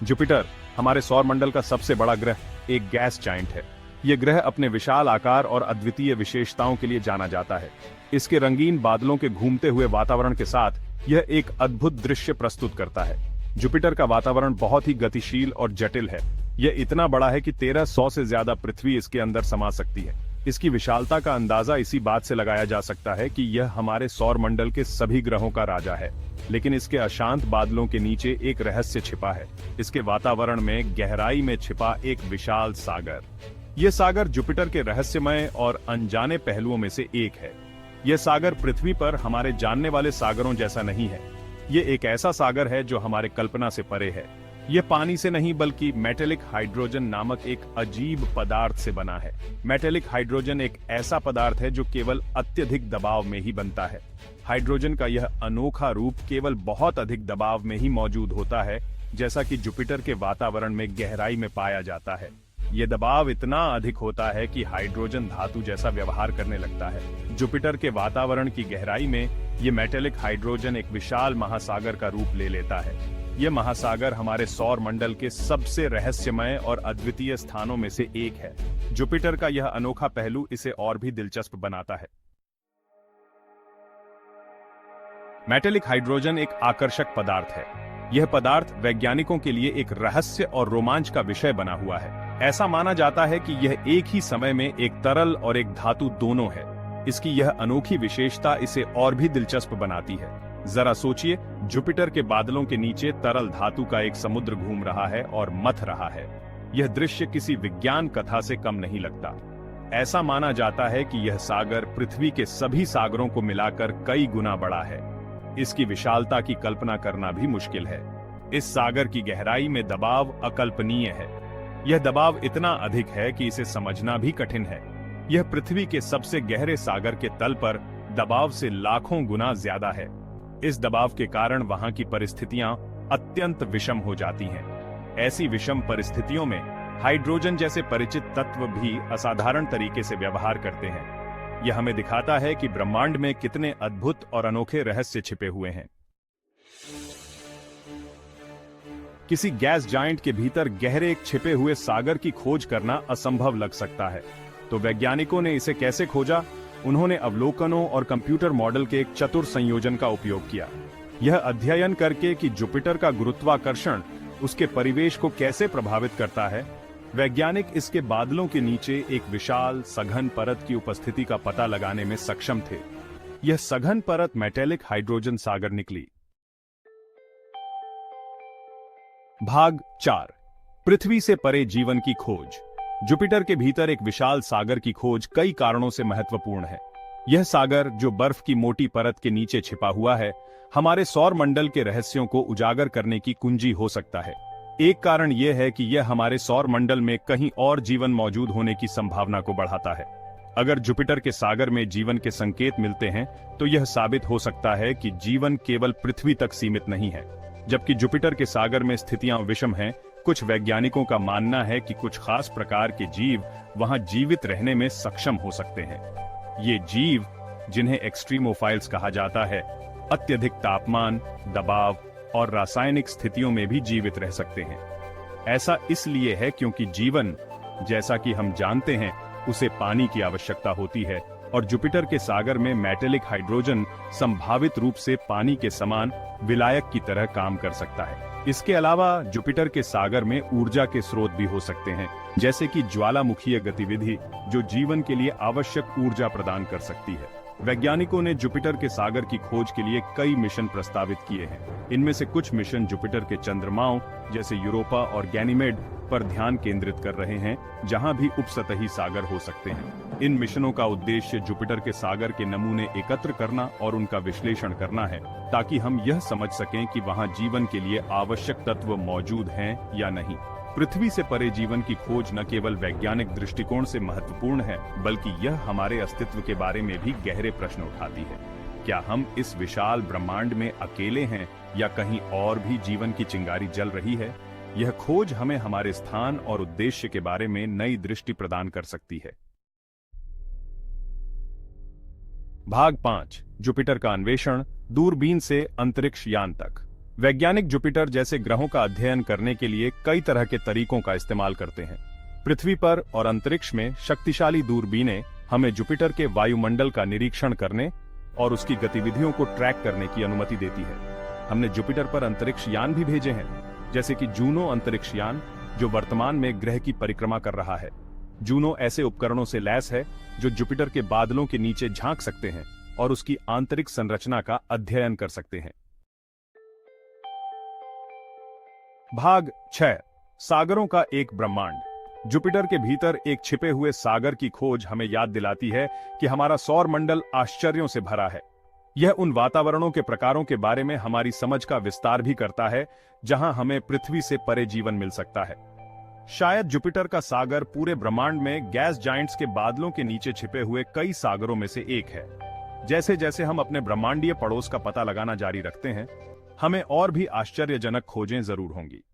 Jupiter हमारे सौर मंडल का सबसे बड़ा ग्रह एक गैस जाइंट है। यह ग्रह अपने विशाल आकार और अद्वितीय विशेषताओं के लिए जाना जाता है। इसके रंगीन बादलों के घूमते हुए वातावरण के साथ यह एक अद्भुत दृश्य प्रस्तुत करता है। जुपिटर का वातावरण बहुत ही गतिशील और जटिल है। यह इतना बड़ा है कि 1300 से ज्यादा पृथ्वी इसके अंदर समा सकती है। इसकी विशालता का अंदाजा इसी बात से लगाया जा सकता है कि यह हमारे सौर मंडल के सभी ग्रहों का राजा है। लेकिन इसके अशांत बादलों के नीचे एक रहस्य छिपा है। इसके वातावरण में गहराई में छिपा एक विशाल सागर। यह सागर जुपिटर के रहस्यमय और अनजाने पहलुओं में से एक है। यह सागर पृथ्वी पर हमारे जानने वाले सागरों जैसा नहीं है। यह एक ऐसा सागर है जो हमारे कल्पना से परे है। यह पानी से नहीं बल्कि मेटेलिक हाइड्रोजन नामक एक अजीब पदार्थ से बना है। मेटेलिक हाइड्रोजन एक ऐसा पदार्थ है जो केवल अत्यधिक दबाव में ही बनता है। हाइड्रोजन का यह अनोखा रूप केवल बहुत अधिक दबाव में ही मौजूद होता है, जैसा कि जुपिटर के वातावरण में गहराई में पाया जाता है। यह दबाव इतना अधिक होता है कि हाइड्रोजन धातु जैसा व्यवहार करने लगता है। जुपिटर के वातावरण की गहराई में यह मेटेलिक हाइड्रोजन एक विशाल महासागर का रूप ले लेता है। यह महासागर हमारे सौर मंडल के सबसे रहस्यमय और अद्वितीय स्थानों में से एक है। जुपिटर का यह अनोखा पहलू इसे और भी दिलचस्प बनाता है। मेटेलिक हाइड्रोजन एक आकर्षक पदार्थ है। यह पदार्थ वैज्ञानिकों के लिए एक रहस्य और रोमांच का विषय बना हुआ है। ऐसा माना जाता है कि यह एक ही समय में एक तरल और एक धातु दोनों है। इसकी यह अनोखी विशेषता इसे और भी दिलचस्प बनाती है। जरा सोचिए, जुपिटर के बादलों के नीचे तरल धातु का एक समुद्र घूम रहा है और मथ रहा है। यह दृश्य किसी विज्ञान कथा से कम नहीं लगता। ऐसा माना जाता है कि यह सागर पृथ्वी के सभी सागरों को मिलाकर कई गुना बड़ा है। इसकी विशालता की कल्पना करना भी मुश्किल है। इस सागर की गहराई में दबाव अकल्पनीय है। यह दबाव इतना अधिक है कि इसे समझना भी कठिन है। यह पृथ्वी के सबसे गहरे सागर के तल पर दबाव से लाखों गुना ज्यादा है। इस दबाव के कारण वहां की परिस्थितियां अत्यंत विषम हो जाती हैं। ऐसी विषम परिस्थितियों में हाइड्रोजन जैसे परिचित तत्व भी असाधारण तरीके से व्यवहार करते हैं। यह हमें दिखाता है कि ब्रह्मांड में कितने अद्भुत और अनोखे रहस्य छिपे हुए हैं। किसी गैस जाइंट के भीतर गहरे एक छिपे हुए सागर की खोज करना असंभव लग सकता है, तो वैज्ञानिकों ने इसे कैसे खोजा? उन्होंने अवलोकनों और कंप्यूटर मॉडल के एक चतुर संयोजन का उपयोग किया। यह अध्ययन करके कि जुपिटर का गुरुत्वाकर्षण उसके परिवेश को कैसे प्रभावित करता है, वैज्ञानिक इसके बादलों के नीचे एक विशाल सघन परत की उपस्थिति का पता लगाने में सक्षम थे। यह सघन परत मेटेलिक हाइड्रोजन सागर निकली। भाग 4। पृथ्वी से परे जीवन की खोज। जुपिटर के भीतर एक विशाल सागर की खोज कई कारणों से महत्वपूर्ण है। यह सागर, जो बर्फ की मोटी परत के नीचे छिपा हुआ है, हमारे सौर मंडल के रहस्यों को उजागर करने की कुंजी हो सकता है। एक कारण यह है कि यह हमारे सौर मंडल में कहीं और जीवन मौजूद होने की संभावना को बढ़ाता है। अगर जुपिटर के सागर में जीवन के संकेत मिलते हैं, तो यह साबित हो सकता है कि जीवन केवल पृथ्वी तक सीमित नहीं है। जबकि जुपिटर के सागर में स्थितियां विषम हैं, कुछ वैज्ञानिकों का मानना है कि कुछ खास प्रकार के जीव वहां जीवित रहने में सक्षम हो सकते हैं। ये जीव, जिन्हें एक्सट्रीमोफाइल्स कहा जाता है, अत्यधिक तापमान, दबाव और रासायनिक स्थितियों में भी जीवित रह सकते हैं। ऐसा इसलिए है क्योंकि जीवन, जैसा कि हम जानते हैं, उसे पानी की आवश्यकता होती है, और जुपिटर के सागर में मेटेलिक हाइड्रोजन संभावित रूप से पानी के समान विलायक की तरह काम कर सकता है। इसके अलावा जुपिटर के सागर में ऊर्जा के स्रोत भी हो सकते हैं, जैसे कि ज्वालामुखीय गतिविधि, जो जीवन के लिए आवश्यक ऊर्जा प्रदान कर सकती है। वैज्ञानिकों ने जुपिटर के सागर की खोज के लिए कई मिशन प्रस्तावित किए हैं। इनमें से कुछ मिशन जुपिटर के चंद्रमाओं जैसे यूरोपा और गैनीमेड पर ध्यान केंद्रित कर रहे हैं, जहां भी उपसतही सागर हो सकते हैं। इन मिशनों का उद्देश्य जुपिटर के सागर के नमूने एकत्र करना और उनका विश्लेषण करना है, ताकि हम यह समझ सकें कि वहां जीवन के लिए आवश्यक तत्व मौजूद हैं या नहीं। पृथ्वी से परे जीवन की खोज न केवल वैज्ञानिक दृष्टिकोण से महत्वपूर्ण है, बल्कि यह हमारे अस्तित्व के बारे में भी गहरे प्रश्न उठाती है। क्या हम इस विशाल ब्रह्मांड में अकेले हैं, या कहीं और भी जीवन की चिंगारी जल रही है? यह खोज हमें हमारे स्थान और उद्देश्य के बारे में नई दृष्टि प्रदान कर सकती है। भाग 5। जुपिटर का अन्वेषण, दूरबीन से अंतरिक्ष यान तक। वैज्ञानिक जुपिटर जैसे ग्रहों का अध्ययन करने के लिए कई तरह के तरीकों का इस्तेमाल करते हैं। पृथ्वी पर और अंतरिक्ष में शक्तिशाली दूरबीनें हमें जुपिटर के वायुमंडल का निरीक्षण करने और उसकी गतिविधियों को ट्रैक करने की अनुमति देती है। हमने जुपिटर पर अंतरिक्ष यान भी भेजे हैं, जैसे कि जूनो अंतरिक्ष यान, जो वर्तमान में ग्रह की परिक्रमा कर रहा है। जूनो ऐसे उपकरणों से लैस है जो जुपिटर के बादलों के नीचे झांक सकते हैं और उसकी आंतरिक संरचना का अध्ययन कर सकते हैं। भाग 6, सागरों का एक ब्रह्मांड। जुपिटर के भीतर एक छिपे हुए सागर की खोज हमें याद दिलाती है कि हमारा सौर मंडल आश्चर्यों से भरा है। यह उन वातावरणों के प्रकारों के बारे में हमारी समझ का विस्तार भी करता है जहां हमें पृथ्वी से परे जीवन मिल सकता है। शायद जुपिटर का सागर पूरे ब्रह्मांड में गैस जाइंट्स के बादलों के नीचे छिपे हुए कई सागरों में से एक है। जैसे जैसे हम अपने ब्रह्मांडीय पड़ोस का पता लगाना जारी रखते हैं, हमें और भी आश्चर्यजनक खोजें जरूर होंगी।